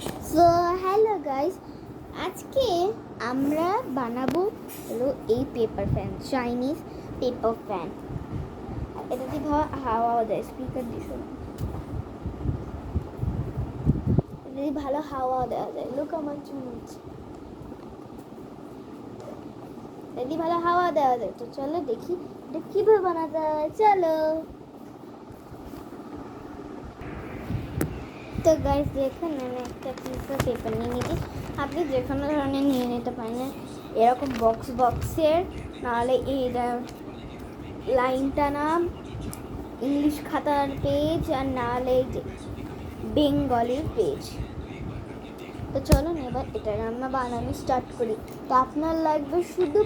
So hello guys, আজকে আমরা বানাবো হলো এই paper fan, Chinese paper fan. এটা দিয়ে হাওয়া দেয়, স্পিকার দিয়ে শোনো, এটা দিয়ে ভালো হাওয়া দেওয়া যায়। লোক আমার চুমুচ, এটা দিয়ে ভালো হাওয়া দেওয়া যায়। তো চলো দেখি এটা কীভাবে বানাতে হয়, চলো। তো গাইস দেখুন, আমি একটা পিস অফ পেপার নিয়ে নিয়েছি। আপনি যে কোনো ধরনের নিয়ে নিতে পারেন, এরকম বক্সের, নাহলে এই লাইনটা না ইংলিশ খাতার পেজ, আর নাহলে বেঙ্গলির পেজ। তো চলুন এবার এটা আমরা বানানো স্টার্ট করি। তো আপনার লাগবে শুধু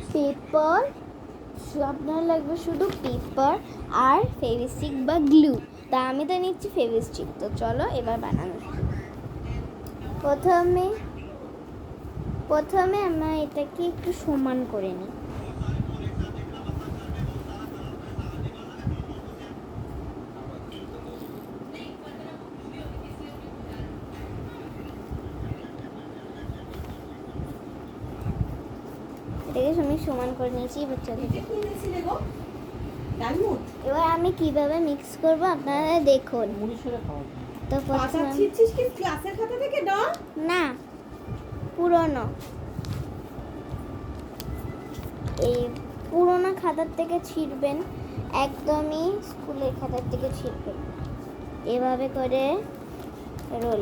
পেপার, আর ফেভিস্টিক বা গ্লু। তা আমি তো নিচ্ছি ফেভিস্টিক। তো চলো এবার বানানো। প্রথমে আমরা এটাকে একটু সমান করে নিই। এটাকে আমি সমান করে নিয়েছি। এবার আমি কিভাবে মিক্স করব আপনারা দেখুন। তো না, পুরনো, এই পুরোনো খাতার থেকে ছিঁড়বেন, একদমই স্কুলের খাতার থেকে ছিঁড়বেন। এভাবে করে রোল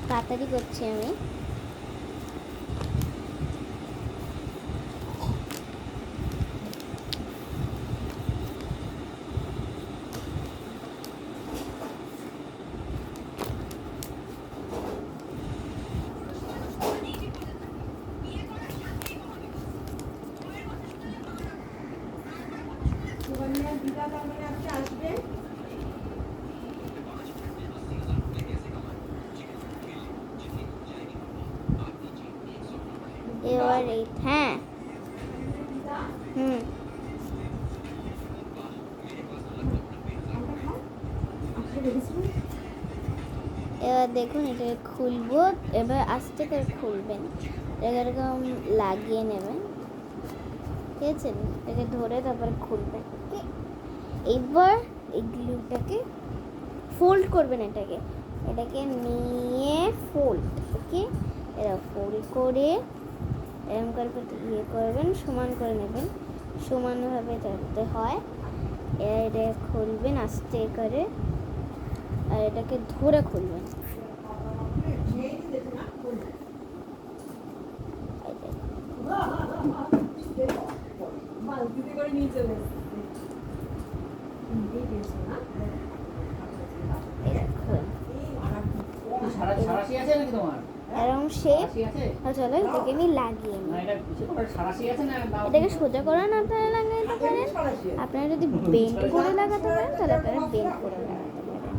তাড়াতাড়ি করছি আমি। এবার হ্যাঁ, এবার দেখুন এটা খুলবো। এবার আস্তে করে খুলবেন, এরকম লাগিয়ে নেবেন, ঠিক আছে? এটাকে ধরে তারপরে খুলবেন। ওকে, এবার এই গ্লুটাকে ফোল্ড করবেন, এটাকে নিয়ে ফোল্ড, ওকে, এরা ফোল্ড করে এরকম করে ইয়ে করবেন, সমান করে নেবেন, সমানভাবে যাতে হয়। এটা খুলবেন আস্তে করে, আর এটাকে ধরে খুলবেন। এরকম শেপ। চলো এটাকে আমি লাগিয়ে নিই। এটাকে সোজা করে না আপনারা লাগাতে পারেন, আপনারা যদি বেন্ড করে লাগাতে পারেন তাহলে আপনারা বেন্ড করে লাগাতে পারেন।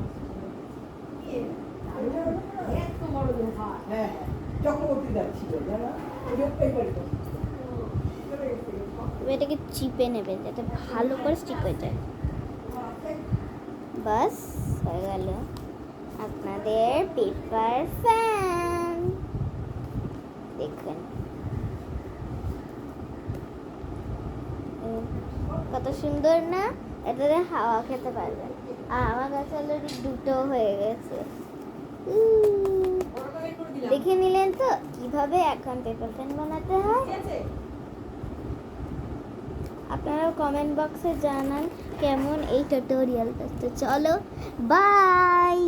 এটাকে চিপে নেবেন যাতে ভালো করে স্টিক হয়ে যায়। বাস হয়ে গেল আপনাদের পেপার ফ্যান। দেখুন কত সুন্দর না? এটাতে হাওয়া খেতে পারবেন। আর আমার কাছে অলরেডি দুটো হয়ে গেছে। দেখে নিলেন তো কিভাবে এখন পেপার ফ্যান বানাতে হয়? আপনারা কমেন্ট বক্সে জানান কেমন এই টিউটোরিয়ালটা। তো চলো, বাই।